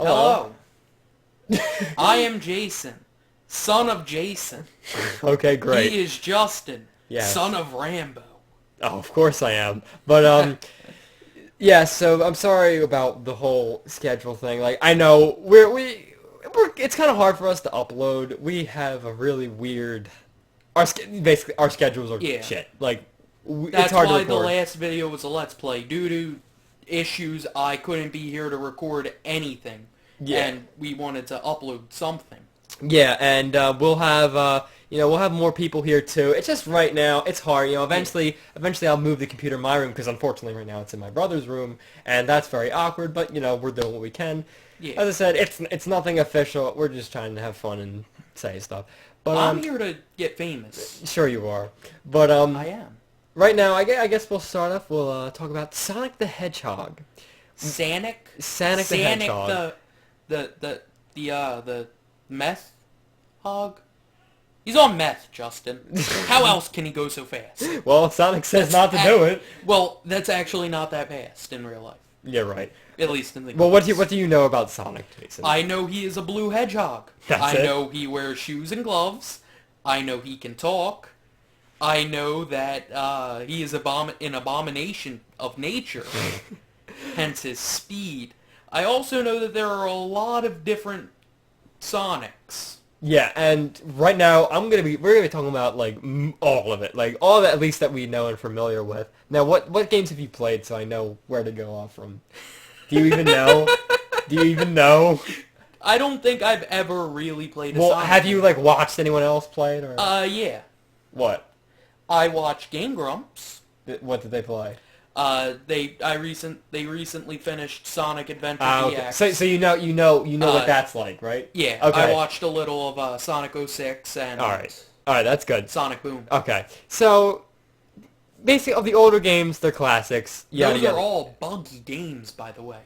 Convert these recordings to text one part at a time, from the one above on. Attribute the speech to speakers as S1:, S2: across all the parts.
S1: Hello. I am Jason, son of Jason.
S2: Okay, great.
S1: He is Justin,
S2: Yes.
S1: son of Rambo.
S2: Oh, of course I am. But yeah. So I'm sorry about the whole schedule thing. Like, I know it's kind of hard for us to upload. We have a really weird. Basically our schedules are
S1: Yeah.
S2: shit. Like, it's
S1: That's
S2: hard to
S1: why the
S2: record.
S1: last video was a Let's Play. Due to issues, I couldn't be here to record anything.
S2: Yeah.
S1: And we wanted to upload something.
S2: Yeah, and we'll have we'll have more people here too. It's just right now it's hard. Eventually I'll move the computer in my room because unfortunately right now it's in my brother's room, and that's very awkward. But we're doing what we can.
S1: Yeah.
S2: As I said, it's nothing official. We're just trying to have fun and say stuff. But
S1: I'm here to get famous.
S2: sure you are. But
S1: I am.
S2: right now I guess we'll start off. We'll talk about Sonic the Hedgehog.
S1: Sonic
S2: The Hedgehog.
S1: the meth hog? He's on meth, Justin. How else can he go so fast?
S2: Well, Sonic says not to do it.
S1: Well, that's actually not that fast in real life.
S2: Yeah, right.
S1: At least in the
S2: Well, what do you know about Sonic, Jason?
S1: I know he is a blue hedgehog.
S2: That's
S1: I
S2: it?
S1: know he wears shoes and gloves. I know he can talk. I know that he is an abomination of nature. Hence his speed. I also know that there are a lot of different Sonics.
S2: Yeah, and right now we're gonna be talking about like all of it, like all of it at least that we know and familiar with. Now, what games have you played so I know where to go off from? Do you even know? Do you even know?
S1: I don't think I've ever really played a
S2: Well,
S1: Sonic
S2: have you
S1: game.
S2: like watched anyone else play it or
S1: Yeah.
S2: what?
S1: I watched Game Grumps.
S2: What did they play?
S1: They recently finished Sonic Adventure
S2: Okay.
S1: DX.
S2: So you know what that's like, right?
S1: Yeah,
S2: Okay.
S1: I watched a little of Sonic 06 and
S2: All right, that's good.
S1: Sonic Boom.
S2: Okay, so basically of the older games, they're classics. Yeah,
S1: Those are all buggy games, by the way.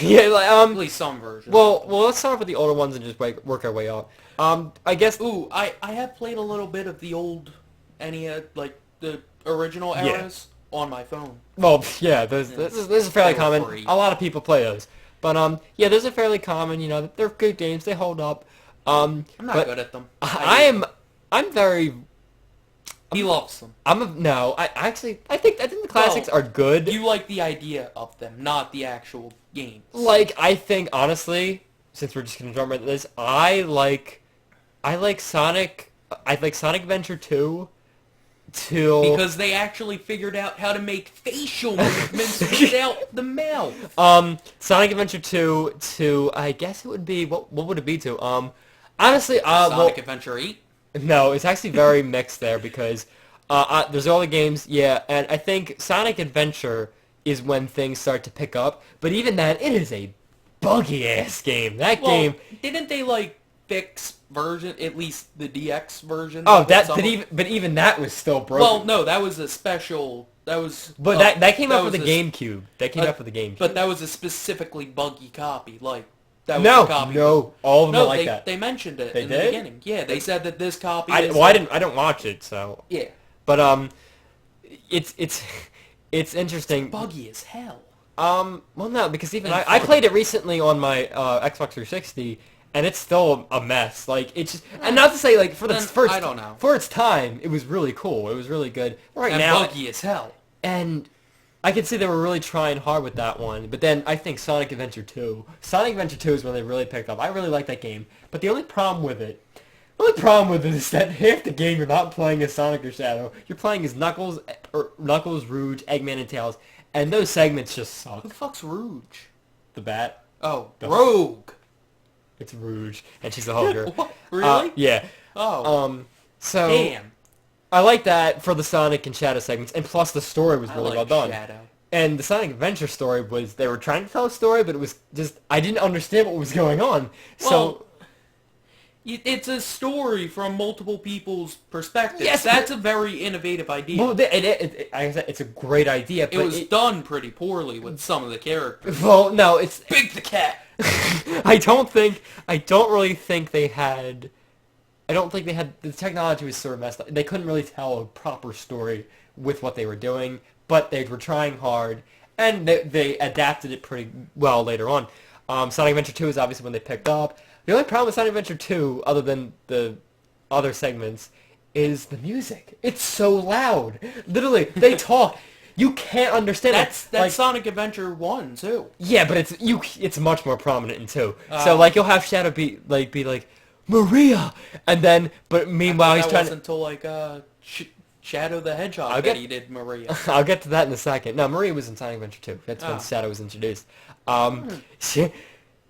S2: yeah, like,
S1: At least some versions.
S2: Well, let's start with the older ones and just work our way up. I guess.
S1: Ooh, I have played a little bit of the old NES, like the original eras, on my phone.
S2: Well, yeah, this is fairly
S1: They were
S2: common.
S1: free.
S2: A lot of people play those, but yeah, those are fairly common. They're good games. They hold up.
S1: I'm not
S2: but
S1: good at them.
S2: I'm very.
S1: He loves them.
S2: No. I think the classics are good.
S1: You like the idea of them, not the actual games.
S2: Like, I think honestly, since we're just gonna jump right into this, I like Sonic. I like Sonic Adventure 2.
S1: Because they actually figured out how to make facial movements without the mouth.
S2: Sonic Adventure 2 to I guess it would be what would it be to? Honestly,
S1: Sonic Adventure 8?
S2: no, it's actually very mixed there because there's all the games, yeah, and I think Sonic Adventure is when things start to pick up, but even then, it is a buggy ass game. That game.
S1: Didn't they fix version, at least the DX version?
S2: Oh, but even that was still broken.
S1: Well, no, that was a special. That was.
S2: But that came out for the GameCube. That came out for the GameCube.
S1: But that was a specifically buggy copy. That was
S2: No,
S1: a copy.
S2: no, all of them are like that.
S1: They mentioned it
S2: They
S1: in
S2: did?
S1: the beginning. Yeah, they said that this copy.
S2: I didn't watch it, so.
S1: Yeah.
S2: But it's interesting.
S1: Buggy as hell.
S2: Well, no, because even I played it recently on my Xbox 360, and it's still a mess. Like, it's just, and not to say
S1: I don't know.
S2: for its time, it was really cool. It was really good. Right
S1: And
S2: now,
S1: buggy as hell.
S2: and I could see they were really trying hard with that one. But then I think Sonic Adventure 2 is when they really picked up. I really like that game, but the only problem with it is that half the game you're not playing as Sonic or Shadow. You're playing as Knuckles, Rouge, Eggman, and Tails, and those segments just suck.
S1: Who the fuck's Rouge?
S2: The bat.
S1: Oh, Rogue.
S2: It's Rouge, and she's a hugger.
S1: What? Really?
S2: Yeah.
S1: Oh.
S2: So
S1: Damn.
S2: I like that for the Sonic and Shadow segments, and plus the story was really
S1: I
S2: well
S1: like
S2: done.
S1: Shadow.
S2: And the Sonic Adventure story was, they were trying to tell a story, but it was just, I didn't understand what was going on.
S1: Well, it's a story from multiple people's perspectives.
S2: Yes,
S1: That's a very innovative idea.
S2: Like I said, it's a great idea, but
S1: it was done pretty poorly with some of the characters.
S2: well, no, it's,
S1: Big the cat!
S2: I don't really think they had, the technology was sort of messed up. They couldn't really tell a proper story with what they were doing, but they were trying hard, and they adapted it pretty well later on. Sonic Adventure 2 is obviously when they picked up. The only problem with Sonic Adventure 2, other than the other segments, is the music. It's so loud. Literally, they talk. You can't understand
S1: That's
S2: it. Like,
S1: Sonic Adventure 1 too.
S2: yeah, but it's much more prominent in 2. So like you'll have Shadow be like Maria, and then but meanwhile he's
S1: that
S2: trying
S1: wasn't until like Shadow the Hedgehog
S2: I'll
S1: that
S2: get-
S1: he did Maria.
S2: I'll get to that in a second. No, Maria was in Sonic Adventure 2. That's when
S1: Oh.
S2: Shadow was introduced.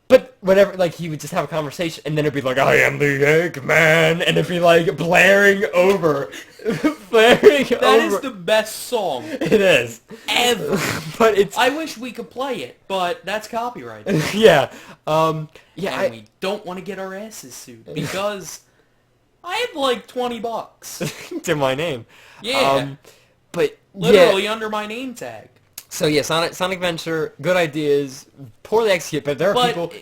S2: But whenever, like, he would just have a conversation, and then it'd be like, I am the Eggman, and it'd be, like, blaring over.
S1: That is the best song
S2: It is.
S1: ever.
S2: But it's...
S1: I wish we could play it, but that's copyrighted.
S2: yeah.
S1: And
S2: I...
S1: we don't want to get our asses sued because I have like $20.
S2: to my name.
S1: Yeah.
S2: But,
S1: Literally
S2: yeah.
S1: under my name tag.
S2: So, yeah, Sonic Adventure, good ideas, poorly executed, but there are
S1: But
S2: people...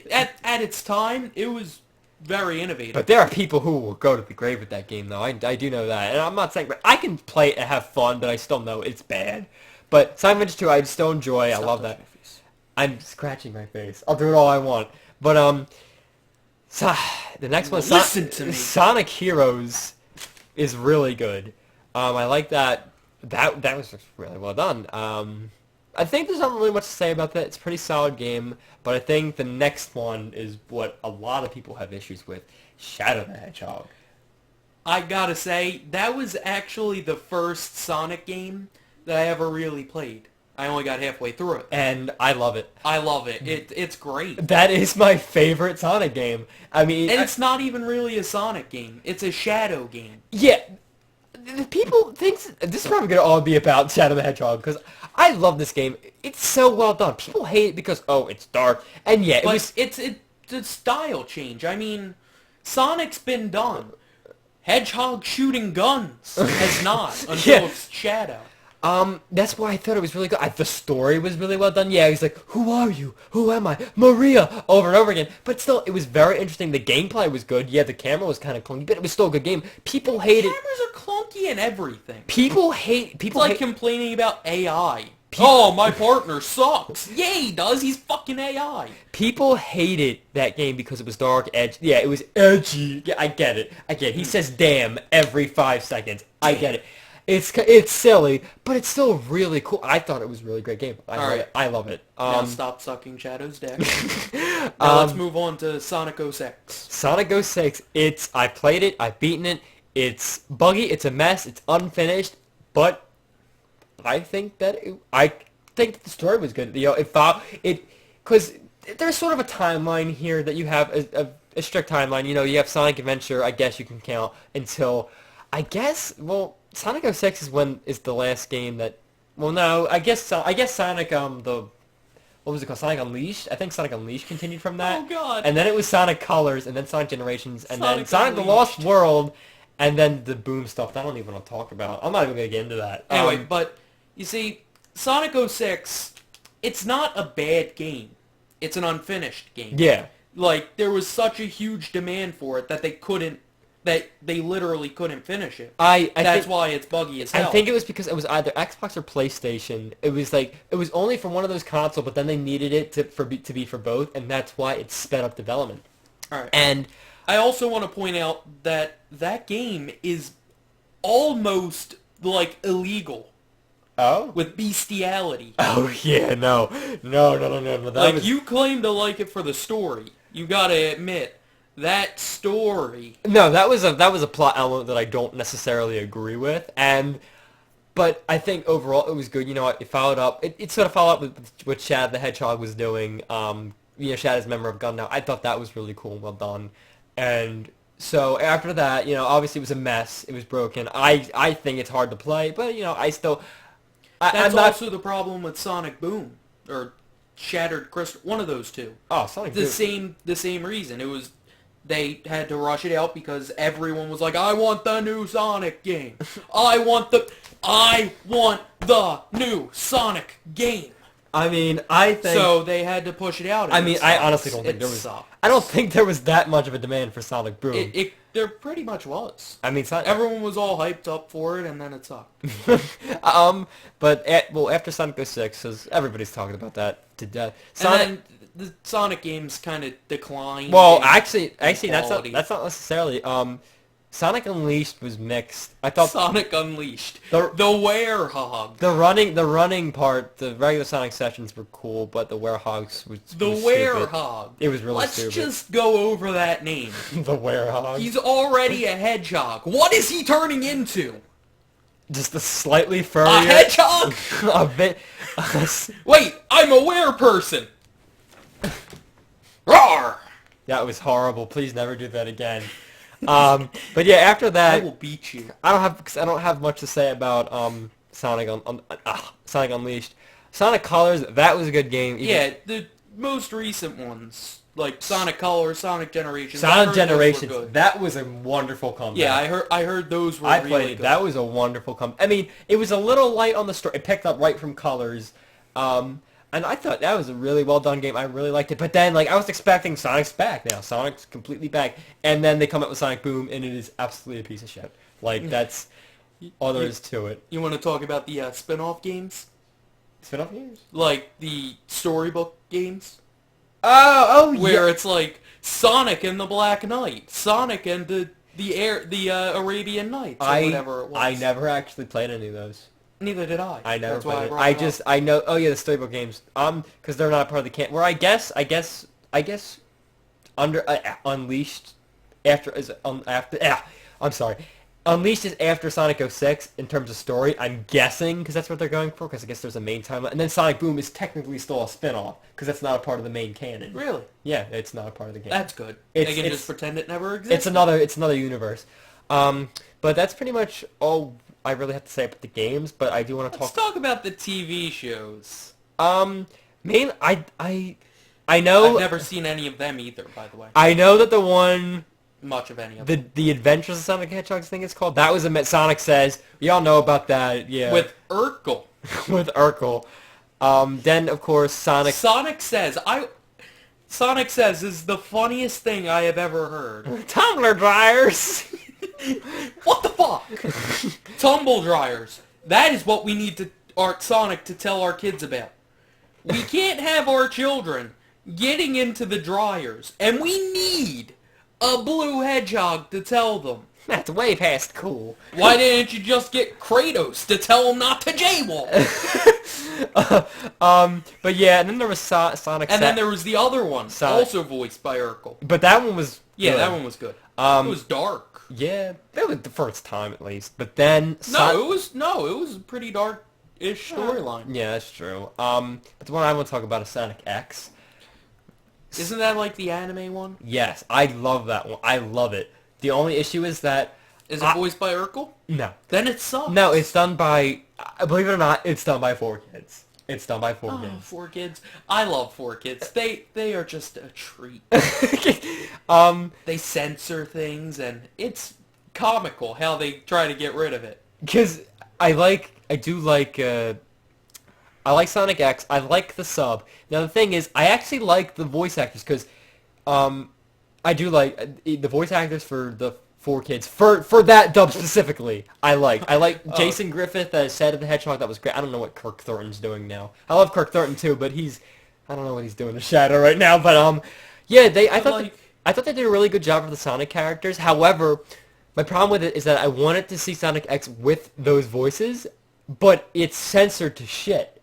S1: at its time, it was very innovative.
S2: But there are people who will go to the grave with that game, though. I do know that. And I'm not saying... But I can play it and have fun, but I still know it's bad. But Sonic Adventure 2, I still enjoy.
S1: Stop
S2: I love
S1: touching
S2: that.
S1: my face.
S2: I'm scratching my face. I'll do it all I want. But, the next one...
S1: Listen to me.
S2: Sonic Heroes is really good. I like that. That was just really well done. I think there's not really much to say about that. It's a pretty solid game, but I think the next one is what a lot of people have issues with. Shadow the Hedgehog.
S1: I gotta say, that was actually the first Sonic game that I ever really played. I only got halfway through it.
S2: And I love it.
S1: I love it. It's great.
S2: That is my favorite Sonic game. I mean...
S1: And it's not even really a Sonic game. It's a Shadow game.
S2: Yeah. The people think... This is probably going to all be about Shadow the Hedgehog, because I love this game. It's so well done. People hate it because, oh, it's dark. And yeah,
S1: But it's a style change. I mean, Sonic's been done. Hedgehog shooting guns has not until
S2: Yeah.
S1: it's Shadow.
S2: That's why I thought it was really good. The story was really well done. Yeah, he's like, who are you? Who am I? Maria! Over and over again. But still, it was very interesting. The gameplay was good. Yeah, the camera was kind of clunky, but it was still a good game. People hate it.
S1: Cameras are clunky and everything.
S2: People hate...
S1: It's
S2: People
S1: like
S2: hate...
S1: complaining about AI. Oh, my partner sucks. Yeah, he does. He's fucking AI.
S2: People hated that game because it was dark, edge. Yeah, it was edgy. Yeah, I get it. He says damn every 5 seconds. I get it. It's silly, but it's still really cool. I thought it was a really great game. I love it.
S1: Now stop sucking Shadow's dick. Now let's move on to Sonic 06.
S2: Sonic 06, I played it, I've beaten it. It's buggy, it's a mess, it's unfinished, but I think that the story was good. You know, because there's sort of a timeline here that you have a strict timeline. You know, you have Sonic Adventure. I guess you can count until, Sonic 06 is the last game that. Well, no, I guess Sonic what was it called? Sonic Unleashed. I think Sonic Unleashed continued from that.
S1: Oh God.
S2: And then it was Sonic Colors, and then Sonic Generations, and then
S1: Sonic
S2: Sonic the
S1: Unleashed.
S2: Lost World, and then the Boom stuff. That I don't even want to talk about. I'm not even gonna get into that.
S1: Anyway, but you see, Sonic 06, it's not a bad game. It's an unfinished game.
S2: Yeah.
S1: Like, there was such a huge demand for it that they literally couldn't finish it. That's why it's buggy as hell.
S2: I think it was because it was either Xbox or PlayStation. It was only for one of those consoles, but then they needed it to be for both, and that's why it sped up development.
S1: All right.
S2: And
S1: I also want to point out that game is almost, like, illegal
S2: oh
S1: with bestiality.
S2: yeah, no. That
S1: Like,
S2: was,
S1: you claim to like it for the story. You gotta admit, that story...
S2: no, that was a plot element that I don't necessarily agree with, but I think overall it was good. You know, it followed up. It sort of followed up with what Shad the Hedgehog was doing. You know, Shad is a member of Gun now. I thought that was really cool and well done. And so after that, you know, obviously it was a mess. It was broken. I think it's hard to play, but you know, I still.
S1: That's
S2: I'm not,
S1: also the problem with Sonic Boom, or Shattered Crystal. One of those two.
S2: oh, Sonic Boom.
S1: The same reason. It was they had to rush it out because everyone was like, "I want the new Sonic game. I want the new Sonic game."
S2: I mean, I think.
S1: So they had to push it out. and
S2: I mean,
S1: it
S2: I
S1: sucks.
S2: honestly don't think
S1: It
S2: there was.
S1: sucks.
S2: I don't think there was that much of a demand for Sonic Boom.
S1: There pretty much was.
S2: I mean,
S1: Everyone was all hyped up for it, and then it sucked.
S2: but after Sonic 06, because everybody's talking about that to death.
S1: And then the Sonic games kind of declined.
S2: Well,
S1: in
S2: actually,
S1: quality.
S2: that's not necessarily. Sonic Unleashed was mixed. I thought
S1: Sonic Unleashed,
S2: the
S1: the Werehog,
S2: the running part, the regular Sonic sessions were cool, but the Werehogs was
S1: the
S2: was stupid.
S1: Werehog.
S2: It was really
S1: Let's
S2: stupid.
S1: just go over that name.
S2: The Werehog.
S1: He's already a hedgehog. What is he turning into?
S2: Just a slightly
S1: A
S2: furrier.
S1: hedgehog?
S2: A bit.
S1: Wait, I'm a were-person. Roar!
S2: That was horrible. Please never do that again. But yeah, after
S1: I
S2: that,
S1: will beat you.
S2: I don't have much to say about Sonic Unleashed. Sonic Colors, that was a good game.
S1: Yeah, the most recent ones, like Sonic Colors, Sonic Generations. I
S2: Sonic
S1: heard those were
S2: Generations,
S1: good.
S2: that was a wonderful comeback.
S1: Yeah, I heard those were
S2: I
S1: really
S2: played it.
S1: good.
S2: That was a wonderful comeback. I mean, it was a little light on the story. It picked up right from Colors. And I thought that was a really well done game. I really liked it. But then, like, I was expecting Sonic's back now. Sonic's completely back. And then they come up with Sonic Boom, and it is absolutely a piece of shit. Like, that's all there is to it.
S1: You want to talk about the spin-off games?
S2: Spin-off games?
S1: Like the storybook games?
S2: Oh, yeah.
S1: Where it's like Sonic and the Black Knight, Sonic and the Arabian Nights, or whatever it was.
S2: I never actually played any of those.
S1: Neither did I.
S2: I never
S1: That's why
S2: played it.
S1: brought
S2: I
S1: it
S2: just,
S1: up.
S2: I know, oh yeah, the storybook games. Because they're not part of the camp. Where I guess, under, Unleashed, I'm sorry. Unleashed is after Sonic 06 in terms of story, I'm guessing, because that's what they're going for, because I guess there's a main timeline. And then Sonic Boom is technically still a spin-off, because that's not a part of the main canon.
S1: Really?
S2: Yeah, it's not a part of the game.
S1: That's good.
S2: It's-
S1: They can
S2: it's-
S1: just pretend it never existed.
S2: It's another universe. But that's pretty much all I really have to say about the games, but I do want to
S1: Let's talk about the TV shows.
S2: I know
S1: I've never seen any of them either, by the way.
S2: I know that the one
S1: Much of any of them.
S2: the Adventures of Sonic the Hedgehog thing is called. That was a Sonic Says. We all know about that, yeah.
S1: With Urkel.
S2: with Urkel. Then of course Sonic
S1: Sonic Says is the funniest thing I have ever heard.
S2: Tumbler Dryers.
S1: What the fuck? Tumble dryers. That is what we need to Sonic to tell our kids about. We can't have our children getting into the dryers, and we need a blue hedgehog to tell them.
S2: That's way past cool.
S1: Why didn't you just get Kratos to tell him not to jaywalk?
S2: But yeah, and then there was Sonic.
S1: And then there was the other one,
S2: Sonic.
S1: also voiced by Urkel.
S2: But that one was
S1: Yeah,
S2: good.
S1: that one was good. It was dark.
S2: Yeah, that was the first time at least. But then
S1: No, it was a pretty dark-ish storyline.
S2: Yeah, that's true. But the one I want to talk about is Sonic X.
S1: Isn't that like the anime one?
S2: Yes, I love that one. I love it. The only issue is that
S1: Is it voiced by Urkel?
S2: no,
S1: Then it sucks.
S2: no, it's done by. Believe it or not, it's done by 4Kids. It's done by 4
S1: Oh,
S2: Kids.
S1: 4Kids. I love 4Kids. They are just a treat. They censor things, and it's comical how they try to get rid of it.
S2: Because I like Sonic X. I like the sub. Now the thing is, I actually like the voice actors because, I do like the voice actors for the 4Kids for that dub specifically. I like Jason Griffith as Shadow the Hedgehog. That was great. I don't know what Kirk Thornton's doing now. I love Kirk Thornton too, but I don't know what he's doing to Shadow right now. But yeah, I thought they did a really good job of the Sonic characters. However, my problem with it is that I wanted to see Sonic X with those voices, but it's censored to shit.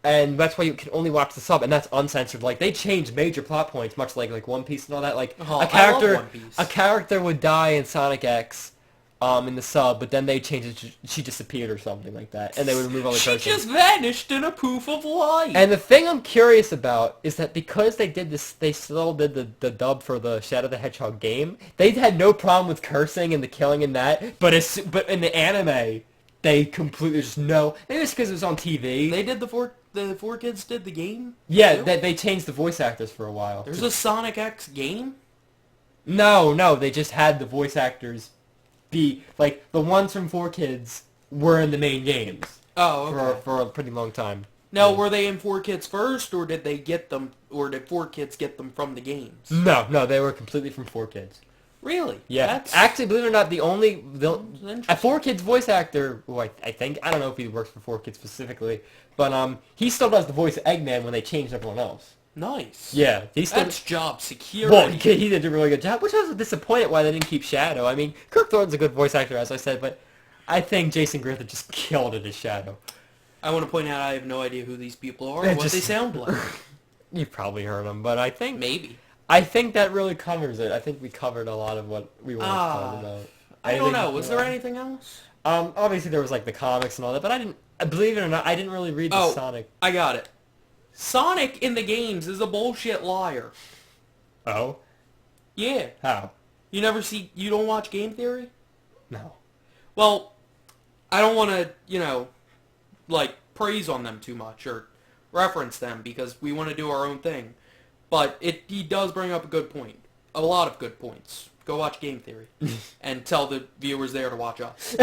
S2: And that's why you can only watch the sub, and that's uncensored. Like, they changed major plot points, much like One Piece and all that. Like,
S1: I love One Piece.
S2: a character would die in Sonic X, in the sub, but then they changed it. She disappeared or something like that, and they would remove all the
S1: She
S2: cursing.
S1: just vanished in a poof of light.
S2: And the thing I'm curious about is that because they did this, they still did the dub for the Shadow the Hedgehog game. They had no problem with cursing and the killing in that, but in the anime, they completely just no. Maybe it's because it was on TV.
S1: They did the 4Kids did the game?
S2: Yeah,
S1: too?
S2: they changed the voice actors for a while.
S1: There's a Sonic X game?
S2: No, they just had the voice actors be like the ones from 4Kids were in the main games
S1: Oh, okay.
S2: for a pretty long time.
S1: Now, were they in 4Kids first, or did they get them, or did 4Kids get them from the games?
S2: No, they were completely from 4Kids.
S1: Really?
S2: Yeah,
S1: That's
S2: actually, believe it or not, a
S1: interesting.
S2: 4Kids voice actor, who I think, I don't know if he works for 4Kids specifically, but he still does the voice of Eggman when they changed everyone else.
S1: Nice.
S2: Yeah, he's still...
S1: That's job security.
S2: Well, he did a really good job, which I was disappointed why they didn't keep Shadow. I mean, Kirk Thornton's a good voice actor, as I said, but I think Jason Griffith just killed it as Shadow.
S1: I want to point out I have no idea who these people are or what they sound like.
S2: You've probably heard them, but I think...
S1: Maybe.
S2: I think that really covers it. I think we covered a lot of what we wanted to talk about.
S1: I don't know. Was there anything else?
S2: Obviously there was like the comics and all that, but I didn't... Believe it or not, I didn't really read the Sonic.
S1: I got it. Sonic in the games is a bullshit liar.
S2: Oh?
S1: Yeah.
S2: How?
S1: You don't watch Game Theory?
S2: No.
S1: Well, I don't want to, praise on them too much or reference them because we want to do our own thing. But he does bring up a good point. A lot of good points. Go watch Game Theory. And tell the viewers there to watch us.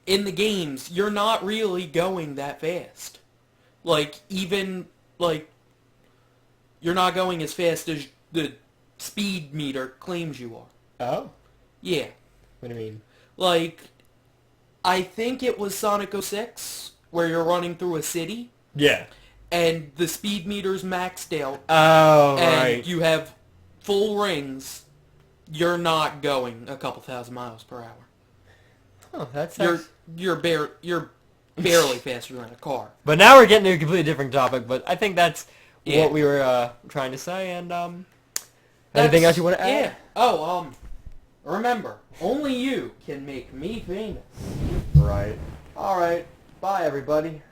S1: In the games, you're not really going that fast. You're not going as fast as the speed meter claims you are.
S2: Oh?
S1: Yeah.
S2: What do you mean?
S1: I think it was Sonic 06, where you're running through a city.
S2: Yeah.
S1: And the speed meter's maxed out.
S2: Oh,
S1: and
S2: right.
S1: you have full rings. You're not going a couple thousand miles per hour.
S2: Oh, that's...
S1: You're barely faster than a car.
S2: But now we're getting to a completely different topic, but I think that's what we were trying to say, and anything else you want to add?
S1: Yeah. Oh, remember, only you can make me famous.
S2: Right. Alright. Bye, everybody.